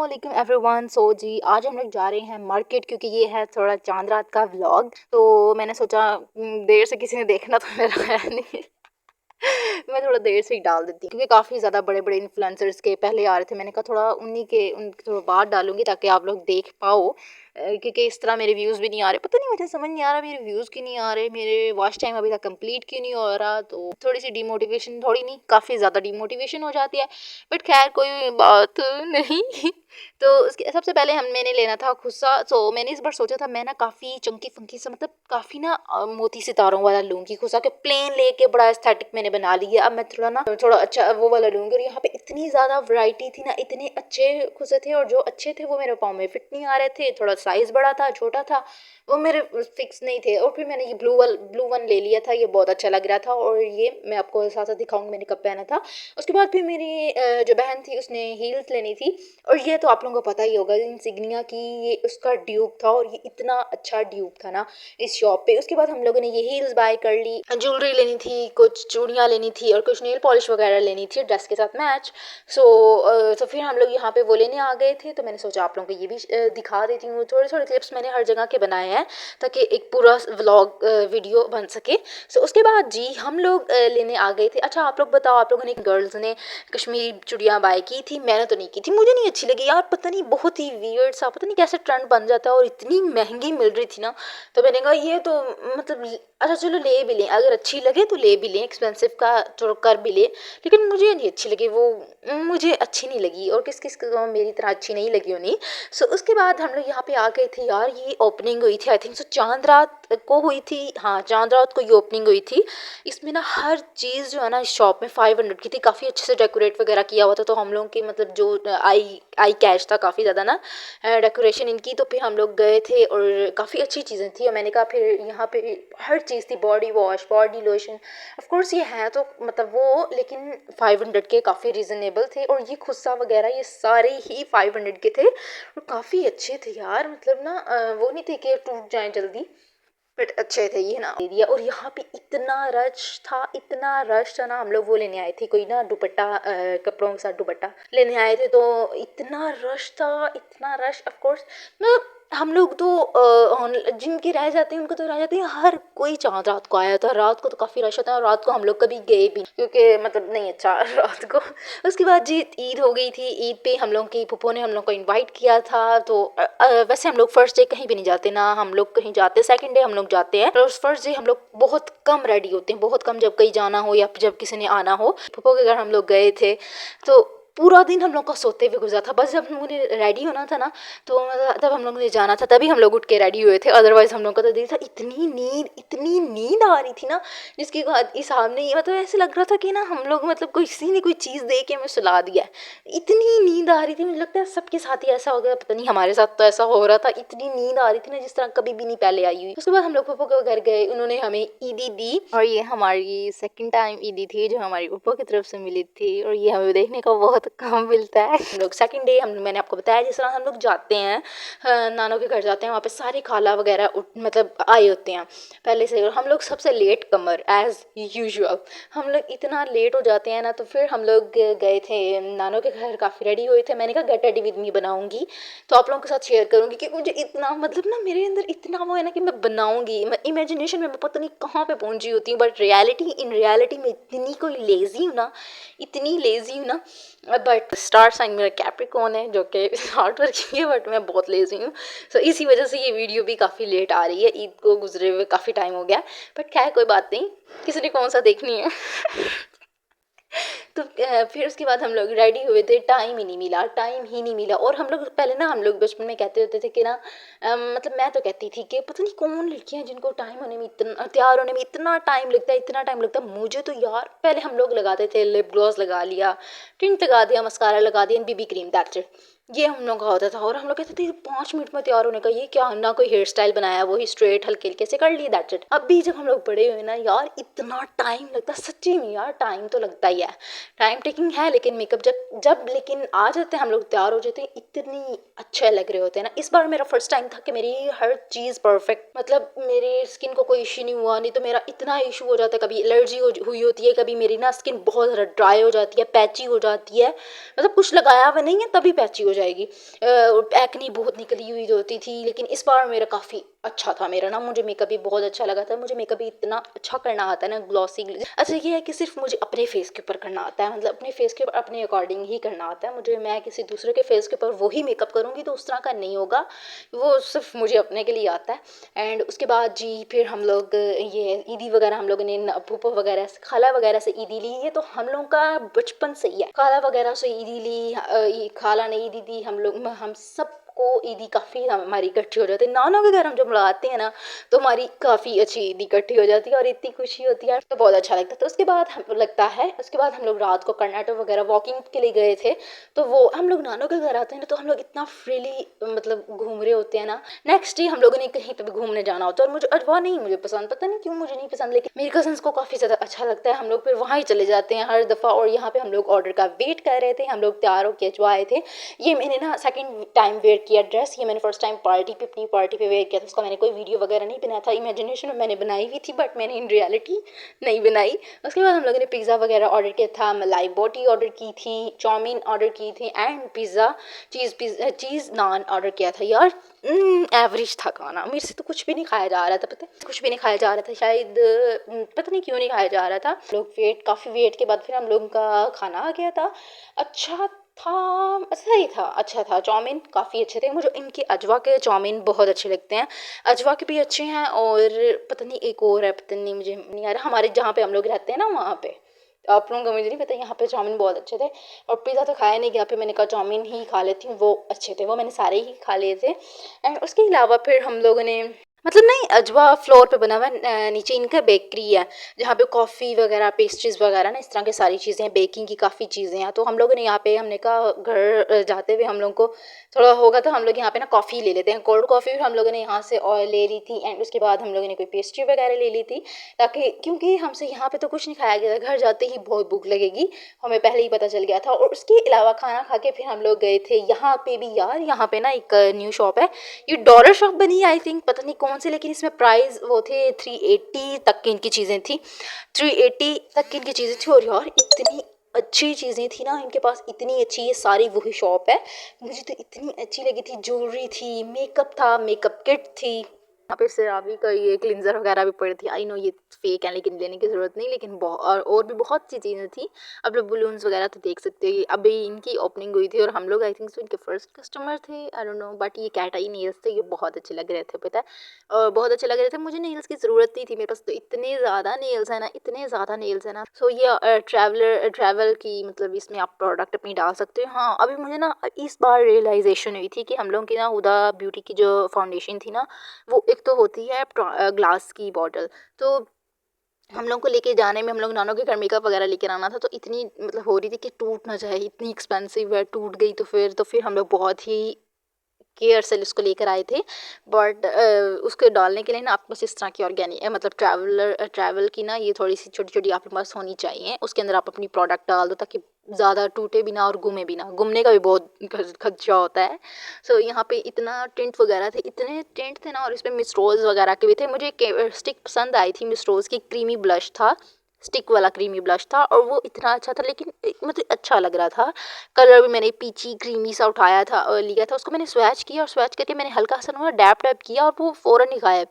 अस्सलाम एवरीवन। सो जी आज हम लोग जा रहे हैं मार्केट क्योंकि ये है थोड़ा चांद रात का व्लॉग। तो मैंने सोचा देर से किसी ने देखना तो मेरा है नहीं मैं थोड़ा देर से ही डाल देती हूँ क्योंकि काफ़ी ज़्यादा बड़े बड़े इन्फ्लुएंसर्स के पहले आ रहे थे। मैंने कहा थोड़ा उनके थोड़ा बाद डालूंगी ताकि आप लोग देख पाओ, क्योंकि इस तरह मेरे व्यूज़ भी नहीं आ रहे। पता नहीं मुझे समझ नहीं आ रहा मेरे व्यूज़ क्यों नहीं आ रहे, मेरे वॉच टाइम अभी तक कंप्लीट क्यों नहीं हो रहा। तो थोड़ी सी डिमोटिवेशन, थोड़ी नहीं काफ़ी ज़्यादा डिमोटिवेशन हो जाती है। बट खैर कोई बात नहीं तो उसके सबसे पहले मैंने लेना था खुस्सा। सो मैंने इस बार सोचा था मैं ना काफ़ी चंकी फंकी सा, मतलब काफ़ी ना मोती सितारों वाला लूँगी खुस्सा के। प्लेन लेके बड़ा एस्थेटिक मैंने बना लिया। अब मैं थोड़ा अच्छा वो वाला लूँगी। और यहाँ पे इतनी ज़्यादा वैरायटी थी ना, इतने अच्छे खुस्से थे, और जो अच्छे थे वो मेरे पाँव में फिट नहीं आ रहे थे। थोड़ा साइज़ बड़ा था, छोटा था, वो मेरे फिक्स नहीं थे। और फिर मैंने ये ब्लू वन ले लिया था, ये बहुत अच्छा लग रहा था। और ये मैं आपको साथ साथ दिखाऊंगी मैंने कब पहना था। उसके बाद फिर मेरी जो बहन थी उसने हील्स लेनी थी, और ये तो आप लोगों को पता ही होगा इंसिग्निया की, ये उसका ड्यूप था, और ये इतना अच्छा ड्यूप था ना इस शॉप पे। उसके बाद हम लोगों ने ये हील्स बाय कर ली, ज्वेलरी लेनी थी, कुछ चूड़ियाँ लेनी थी, और कुछ नेल पॉलिश वगैरह लेनी थी ड्रेस के साथ मैच। तो फिर हम लोग यहाँ पे वो लेने आ गए थे। तो मैंने सोचा आप लोगों को ये भी दिखा देती हूँ। थोड़े थोड़े क्लिप्स मैंने हर जगह के बनाए हैं ताकि एक पूरा व्लॉग वीडियो बन सके। सो उसके बाद जी हम लोग लेने आ गए थे। अच्छा आप लोग बताओ, आप लोगों ने, गर्ल्स ने कश्मीरी चूड़ियाँ बाय की थी? मैंने तो नहीं की थी, मुझे नहीं अच्छी लगी यार। पता नहीं बहुत ही वियर्ड सा, पता नहीं कैसे ट्रेंड बन जाता है, और इतनी महंगी मिल रही थी ना। तो मैंने कहा ये तो मतलब अच्छा चलो ले भी लें, अगर अच्छी लगे तो ले भी लें, एक्सपेंसिव का तो कर भी ले। लेकिन मुझे नहीं अच्छी लगी वो, मुझे अच्छी नहीं लगी, और किस किस को मेरी तरह अच्छी नहीं लगी उन्हें। सो उसके बाद हम लोग यहाँ पे आ गए थे यार। ये ओपनिंग हुई थी आई थिंक सो चांद रात को हुई थी, हाँ चांद रात को ये ओपनिंग हुई थी। इसमें ना हर चीज़ जो है ना इस शॉप में 500 की थी। काफ़ी अच्छे से डेकोरेट वगैरह किया हुआ था। तो हम लोगों की मतलब जो आई कैश था काफ़ी ज़्यादा ना डेकोरेशन इनकी। तो फिर हम लोग गए थे और काफ़ी अच्छी चीज़ें थी। और मैंने कहा फिर यहाँ पे हर चीज़ थी, body wash, body lotion, of course ये है तो मतलब वो, लेकिन 500 के काफ़ी रीज़नेबल थे। और ये खुस्सा वगैरह ये सारे ही 500 के थे, और काफ़ी अच्छे थे यार। मतलब ना वो नहीं थे कि टूट जाएं जल्दी, बट अच्छे थे ये ना एरिया। और यहाँ पे इतना रश था, इतना रश था ना। हम लोग वो लेने आए थे कोई ना दुपट्टा, कपड़ों के साथ दुपट्टा लेने आए थे। तो इतना रश था, इतना रश। ऑफ कोर्स मतलब हम लोग तो जिनके रह जाते हैं उनको तो रह जाते हैं, हर कोई चांद रात को आया था। रात को तो काफ़ी रश होता है, और रात को हम लोग कभी गए भी क्योंकि मतलब नहीं अच्छा रात को। उसके बाद जी ईद हो गई थी। ईद पे हम लोग की फूफो ने हम लोग को इनवाइट किया था। तो वैसे हम लोग फर्स्ट डे कहीं भी नहीं जाते ना, हम लोग कहीं जाते सेकंड डे हम लोग जाते हैं। और फर्स्ट डे हम लोग बहुत कम रेडी होते हैं, बहुत कम, जब कहीं जाना हो या जब किसी ने आना हो। फूफो के घर हम लोग गए थे, तो पूरा दिन हम लोग का सोते हुए गुजरा था। बस जब हम लोगों ने रेडी होना था ना, तो मतलब तब हम लोगों ने जाना था, तभी हम लोग उठ के रेडी हुए थे। अदरवाइज हम लोग का तो दिन था। इतनी नींद आ रही थी ना, जिसकी हिसाब नहीं। मतलब ऐसे लग रहा था कि ना हम लोग मतलब किसी ने कोई चीज़ दे के हमें सुला दिया है। इतनी नींद आ रही थी, मुझे लगता है सबके साथ ही ऐसा हो गया, पता नहीं हमारे साथ तो ऐसा हो रहा था। इतनी नींद आ रही थी ना जिस तरह कभी भी नहीं पहले आई हुई। उसके बाद हम लोग पप्पो के घर गए, उन्होंने हमें ईदी दी, और ये हमारी सेकंड टाइम ईदी थी जो हमारी पप्पो की तरफ से मिली थी। और ये हमें देखने को बहुत कम मिलता है। हम लोग सेकंड डे मैंने आपको बताया जिस तरह हम लोग जाते हैं नानों के घर जाते हैं, वहाँ पे सारे खाला वगैरह मतलब आए होते हैं पहले से। और हम लोग सबसे लेट कमर एज यूजुअल, हम लोग इतना लेट हो जाते हैं ना। तो फिर हम लोग गए थे नानों के घर, काफ़ी रेडी हुए थे। मैंने कहा गेट रेडी विद मी बनाऊंगी तो आप लोगों के साथ शेयर करूंगी, क्योंकि मुझे इतना मतलब ना मेरे अंदर इतना वो है ना कि मैं बनाऊंगी। मैं इमेजिनेशन में पता नहीं कहाँ पे पहुंची होती हूँ, बट इन रियलिटी में इतनी कोई लेजी हूँ ना, इतनी लेजी हूँ ना। बट स्टार साइन मेरा कैप्रिकॉर्न है जो कि हार्ड वर्किंग है, बट मैं बहुत लेजी हूँ। सो इसी वजह से ये वीडियो भी काफ़ी लेट आ रही है। ईद को गुजरे हुए काफ़ी टाइम हो गया, बट खैर कोई बात नहीं, किसी ने कौन सा देखनी है तो फिर उसके बाद हम लोग रेडी हुए थे। टाइम ही नहीं मिला। और हम लोग पहले ना, हम लोग बचपन में कहते होते थे कि ना मतलब मैं तो कहती थी कि पता नहीं कौन लड़कियां जिनको टाइम होने में इतना, तैयार होने में इतना टाइम लगता है, इतना टाइम लगता है। मुझे तो यार पहले हम लोग लगाते थे लिप ग्लॉस लगा लिया, टिंट लगा दिया, मस्कारा लगा दिया, बीबी क्रीम, दैट्स इट। ये हम लोग का होता था। और हम लोग कहते थे 5 मिनट में तैयार होने का, ये क्या, ना कोई हेयर स्टाइल बनाया, वही स्ट्रेट हल्के हल्के से कर लिए, दैट्स इट। अब भी जब हम लोग बड़े हुए ना यार, इतना टाइम लगता है सच्ची में यार, टाइम तो लगता ही है, टाइम टेकिंग है। लेकिन मेकअप जब जब लेकिन आ जाते हैं हम लोग, तैयार हो जाते हैं, इतनी अच्छे लग रहे होते हैं ना। इस बार मेरा फर्स्ट टाइम था कि मेरी हर चीज़ परफेक्ट, मतलब मेरे स्किन को कोई इशू नहीं हुआ। नहीं तो मेरा इतना इशू हो जाता है, कभी एलर्जी हुई होती है, कभी मेरी ना स्किन बहुत ज़्यादा ड्राई हो जाती है, पैची हो जाती है, मतलब कुछ लगाया हुआ नहीं है तभी पैची हो जाएगी। एक्ने बहुत निकली हुई होती थी, लेकिन इस बार मेरा काफ़ी अच्छा था। मेरा ना मुझे मेकअप भी बहुत अच्छा लगा था। मुझे मेकअप भी इतना अच्छा करना आता है ना, ग्लॉसी अच्छा ये है कि सिर्फ मुझे अपने फेस के ऊपर करना आता है, मतलब अपने फेस के ऊपर अपने अकॉर्डिंग ही करना आता है मुझे। मैं किसी दूसरे के फेस के ऊपर वही मेकअप करूँगी तो उस तरह का नहीं होगा, वो सिर्फ मुझे अपने के लिए आता है। एंड उसके बाद जी फिर हम लोग ये ईदी वगैरह हम लोगों ने फूफा वगैरह से, खाला वगैरह से ईदी ली। ये तो हम लोग का बचपन से ही है, खाला वगैरह से ईदी ली। खाला ने ईदी दी, हम सब को ईदी काफ़ी हमारी इकट्ठी हो जाती है। नानों के घर हम जब लगाते हैं ना तो हमारी काफ़ी अच्छी ईदी इकट्ठी हो जाती है और इतनी खुशी होती है तो बहुत अच्छा लगता है। तो उसके बाद हम लगता है, उसके बाद हम लोग रात को कर्नाटक वगैरह वॉकिंग के लिए गए थे। तो वो हम लोग नानों के घर आते हैं ना तो हम लोग इतना फ्रीली मतलब घूम रहे होते हैं ना। नेक्स्ट डे हम लोगों ने कहीं पे भी घूमने जाना होता है और मुझे अजवा नहीं मुझे पसंद, पता नहीं क्यों मुझे नहीं पसंद, लेकिन मेरी कजन्स को काफ़ी ज़्यादा अच्छा लगता है। हम लोग फिर वहाँ ही चले जाते हैं हर दफ़ा। और यहाँ पे हम लोग ऑर्डर का वेट कर रहे थे, हम लोग तैयार होकर अजवा आए थे। ये मैंने ना सेकंड टाइम वेयर किया ड्रेस, ये मैंने फर्स्ट टाइम पार्टी पे, अपनी पार्टी पे वेयर किया था। उसका मैंने कोई वीडियो वगैरह नहीं बनाया था, इमेजिनेशन में मैंने बनाई हुई थी बट मैंने इन रियलिटी नहीं बनाई। उसके बाद हम लोगों ने पिज़्ज़ा वगैरह ऑर्डर किया था, मलाई बोटी ऑर्डर की थी, चाउमीन ऑर्डर की थी and pizza cheese naan order किया था। यार एवरेज था खाना, मेरे से तो कुछ भी नहीं खाया जा रहा था, पता है कुछ भी नहीं खाया जा रहा था। शायद पता नहीं क्यों नहीं खाया जा रहा था। लोग काफ़ी वेट के बाद फिर हम लोगों का खाना आ गया था। अच्छा था, अच्छा ही था, अच्छा था। चाउमीन काफ़ी अच्छे थे, मुझे इनके अजवा के चाउमीन बहुत अच्छे लगते हैं। अजवा के भी अच्छे हैं और पता नहीं एक और है, पता नहीं मुझे नहीं आ रहा। हमारे जहाँ पे हम लोग रहते हैं ना वहाँ पे, आप लोगों को मुझे नहीं पता, यहाँ पे चाउमीन बहुत अच्छे थे। और पिज़्ज़ा तो खाया नहीं गया, फिर मैंने कहा चाउमीन ही खा लेती हूँ, वो अच्छे थे, वो मैंने सारे ही खा लिए थे। एंड उसके अलावा फिर हम लोगों ने मतलब नहीं, अजवा फ्लोर पे बना हुआ है, नीचे इनका बेकरी है जहाँ पे कॉफ़ी वगैरह पेस्ट्रीज वगैरह ना इस तरह की सारी चीज़ें हैं, बेकिंग की काफ़ी चीज़ें हैं। तो हम लोगों ने यहाँ पे, हमने कहा घर जाते हुए हम लोग को थोड़ा होगा तो हम लोग यहाँ पे ना कॉफ़ी ले लेते हैं, कोल्ड कॉफ़ी हम लोगों ने यहाँ से और ले ली थी। एंड उसके बाद हम लोगों ने कोई पेस्ट्री वगैरह ले ली थी, ताकि क्योंकि हमसे यहाँ पे तो कुछ नहीं खाया गया था, घर जाते ही बहुत भूख लगेगी, हमें पहले ही पता चल गया था। और उसके अलावा खाना खा के फिर हम लोग गए थे यहाँ पे भी। यार यहाँ पे ना एक न्यू शॉप है, ये डॉलर शॉप बनी है आई थिंक, पता नहीं कौन से, लेकिन इसमें प्राइस वो थे 380 तक की इनकी चीज़ें थी, 380 तक की इनकी चीज़ें थी। और यार इतनी अच्छी चीज़ें थी ना इनके पास, इतनी अच्छी, ये सारी वही शॉप है, मुझे तो इतनी अच्छी लगी थी। ज्वेलरी थी, मेकअप था, मेकअप किट थी, यहाँ पे सेरावी का ये क्लिनजर वगैरह भी पड़ी थी। आई नो ये फेक है लेकिन लेने की ज़रूरत नहीं, लेकिन और भी बहुत सी चीज़ें थी। अब लोग बलून्स वगैरह तो देख सकते हो, अभी इनकी ओपनिंग हुई थी और हम लोग आई थिंक सो इनके फर्स्ट कस्टमर थे, आई डोंट नो। बट ये कैट आई नेल्स थे, ये बहुत अच्छे लग रहे थे, पता है, और बहुत अच्छे लग रहे थे। मुझे नेल्स की ज़रूरत नहीं थी, मेरे पास तो इतने ज़्यादा नेल्स है ना, इतने ज़्यादा नेल्स है ना। सो ये ट्रैवल की मतलब इसमें आप प्रोडक्ट अपनी डाल सकते हो। हाँ अभी मुझे ना इस बार रियलाइजेशन हुई थी कि हम लोग की ना हुदा ब्यूटी की जो फाउंडेशन थी ना, वो एक तो होती है ग्लास की बॉटल, तो हम लोग को लेके जाने में, हम लोग नानों के घर मेकअप वगैरह लेकर आना था, तो इतनी मतलब हो रही थी कि टूट ना जाए, इतनी एक्सपेंसिव है, टूट गई तो फिर हम लोग बहुत ही केयर से उसको लेकर आए थे। बट उसको डालने के लिए ना आपके पास इस तरह की ऑर्गेनिक मतलब ट्रैवल की ना ये थोड़ी सी छोटी छोटी आपके पास होनी चाहिए, उसके अंदर आप अपनी प्रोडक्ट डाल दो ताकि ज़्यादा टूटे भी ना और घूमे भी ना, घूमने का भी बहुत खर्चा होता है। सो यहाँ पे इतना टेंट वगैरह थे, इतने टेंट थे ना, और इसमें मिस रोज़ वगैरह के भी थे। मुझे स्टिक पसंद आई थी मिस रोज़ की, क्रीमी ब्लश था, स्टिक वाला क्रीमी ब्लश था और वो इतना अच्छा था, लेकिन मतलब अच्छा लग रहा था। कलर भी मैंने पीची क्रीमी सा उठाया था और लिया था, उसको मैंने स्वैच किया और स्वैच करके मैंने हल्का सा ना डैप डैप किया और वो फ़ौरन ही गायब।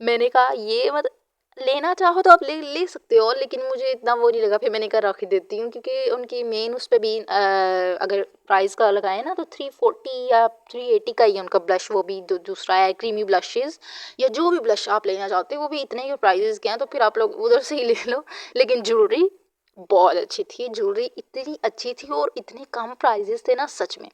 मैंने कहा ये मत लेना चाहो तो आप ले ले सकते हो, लेकिन मुझे इतना वो नहीं लगा, फिर मैंने कहा रख ही देती हूँ, क्योंकि उनकी मेन उस पे भी अगर प्राइस का लगाए ना तो 340 या 380 का ही है उनका ब्लश, वो भी दूसरा है क्रीमी ब्लशेस, या जो भी ब्लश आप लेना चाहते हो वो भी इतने के प्राइजेस के हैं, तो फिर आप लोग उधर से ही ले लो। लेकिन ज्वेलरी बहुत अच्छी थी, ज्वेलरी इतनी अच्छी थी और इतने कम प्राइजेस थे ना, सच में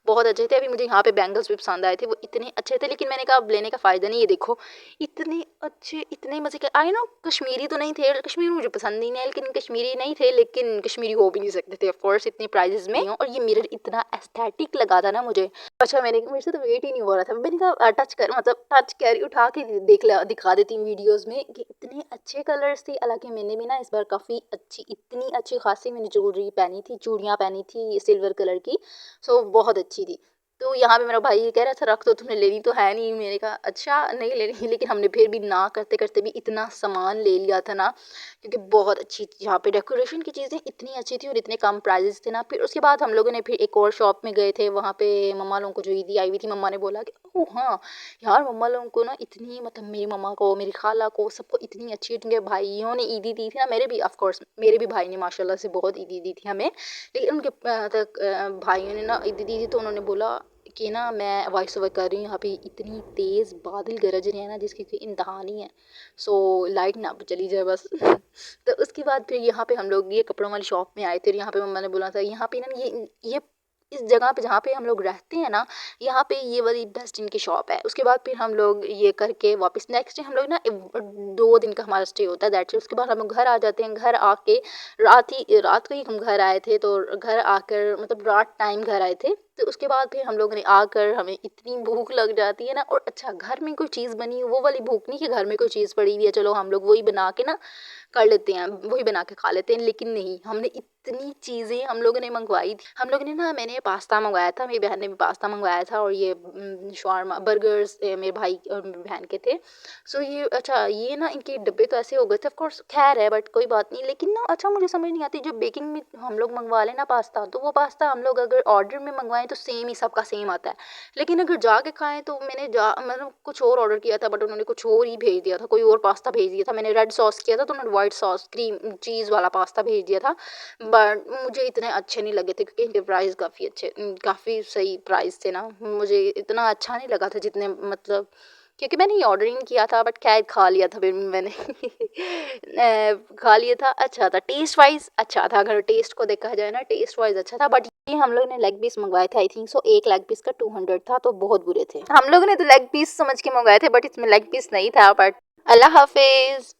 बहुत अच्छे थे। अभी मुझे यहाँ पे बैंगल्स भी पसंद आए थे, वो इतने अच्छे थे, लेकिन मैंने कहा अब लेने का फ़ायदा नहीं है। देखो इतने अच्छे, इतने मज़े के, आई नो कश्मीरी तो नहीं थे, कश्मीरी मुझे पसंद नहीं है, लेकिन कश्मीरी नहीं थे, लेकिन कश्मीरी हो भी नहीं सकते थे ऑफकोर्स इतनी प्राइजेस में। और ये मिरर इतना एस्थेटिक लगा था ना मुझे, अच्छा मेरे से तो वेट ही नहीं हो रहा था, मैंने कहा टच कर, मतलब टच कर उठा के दिखा देती हूँ वीडियोज़ में कि इतने अच्छे कलर्स थे। हालांकि मैंने भी ना इस बार काफ़ी अच्छी, इतनी अच्छी खासी मैंने ज्वेलरी पहनी थी, चूड़ियाँ पहनी थी सिल्वर कलर की, सो बहुत अच्छी थी। तो यहाँ पे मेरा भाई ये कह रहा था रख दो, तुमने लेनी तो है नहीं। मैंने कहा अच्छा नहीं लेनी, लेकिन हमने फिर भी ना करते करते भी इतना सामान ले लिया था ना, क्योंकि बहुत अच्छी यहाँ पे डेकोरेशन की चीज़ें इतनी अच्छी थी और इतने कम प्राइजेस थे ना। फिर उसके बाद हम लोगों ने फिर एक और शॉप में गए थे, वहाँ पे मम्मा लोगों को जो ईदी आई हुई थी, मम्मा ने बोला कि ओह हाँ यार, मम्मा लोगों को ना इतनी, मतलब मेरी मम्मा को, मेरी खाला को, सबको इतनी अच्छी, उनके भाइयों ने ईदी दी थी ना, मेरे भी ऑफ कोर्स मेरे भी भाई ने माशाल्लाह से बहुत ईदी दी थी हमें। लेकिन उनके भाइयों ने ना ईदी दी थी, तो उन्होंने बोला कि ना मैं वॉइस ओवर कर रही हूँ, यहाँ पे इतनी तेज़ बादल गरज रहे हैं ना जिसकी कोई इंतहा नहीं है, सो लाइट ना चली जाए बस। तो उसके बाद फिर यहाँ पे हम लोग ये कपड़ों वाली शॉप में आए थे, और यहाँ पे मम्मा ने बोला था यहाँ पे ना ये इस जगह पे जहाँ पे हम लोग रहते हैं ना, यहाँ पे ये वाली बेस्ट इनकी शॉप है। उसके बाद फिर हम लोग ये करके वापस नेक्स्ट डे हम लोग ना 2 दिन का हमारा स्टे होता है, दैट्स इट। उसके बाद हम लोग घर आ जाते हैं। घर आके रात को ही हम घर आए थे, तो घर आकर मतलब रात टाइम घर आए थे। तो उसके बाद फिर हम लोगों ने आकर, हमें इतनी भूख लग जाती है ना, और अच्छा घर में कोई चीज़ बनी हो, वो वाली भूख नहीं कि घर में कोई चीज़ पड़ी हुई है चलो हम लोग वही बना के ना कर लेते हैं, वही बना के खा लेते हैं। लेकिन नहीं, हमने इतनी चीज़ें हम लोगों ने मंगवाई थी। हम लोगों ने ना, मैंने पास्ता मंगवाया था, मेरी बहन ने भी पास्ता मंगवाया था, और ये शवारमा बर्गर्स मेरे भाई और मेरी बहन के थे। सो ये अच्छा, ये ना इनके डब्बे तो ऐसे हो गए थे, ऑफ कोर्स खैर है, बट कोई बात नहीं। लेकिन ना अच्छा, मुझे समझ नहीं आती, जो बेकिंग में हम लोग मंगवा लें ना पास्ता, तो वो पास्ता हम लोग अगर ऑर्डर में मंगवाएं तो सेम ही सबका सेम आता है। लेकिन अगर जाके खाएं तो मतलब कुछ और ऑर्डर किया था, बट उन्होंने कुछ और ही भेज दिया था, कोई और पास्ता भेज दिया था। मैंने रेड सॉस किया था, तो उन्होंने वाइट सॉस क्रीम चीज़ वाला पास्ता भेज दिया था। बट मुझे इतने अच्छे नहीं लगे थे, क्योंकि इनके प्राइस काफ़ी अच्छे, काफ़ी सही प्राइस थे ना। मुझे इतना अच्छा नहीं लगा था जितने, मतलब क्योंकि मैंने ये ऑर्डर ही नहीं किया था, बट खैर खा लिया था फिर मैंने। खा लिया था, अच्छा था, टेस्ट वाइज अच्छा था। अगर टेस्ट को देखा जाए ना, टेस्ट वाइज अच्छा था। बट ये हम लोग ने लेग पीस मंगवाए थे, आई थिंक सो एक लेग पीस का 200 था, तो बहुत बुरे थे। हम लोगों ने तो लेग पीस समझ के मंगवाए थे, बट इसमें लेग पीस नहीं था। बट अल्लाह हाफिज।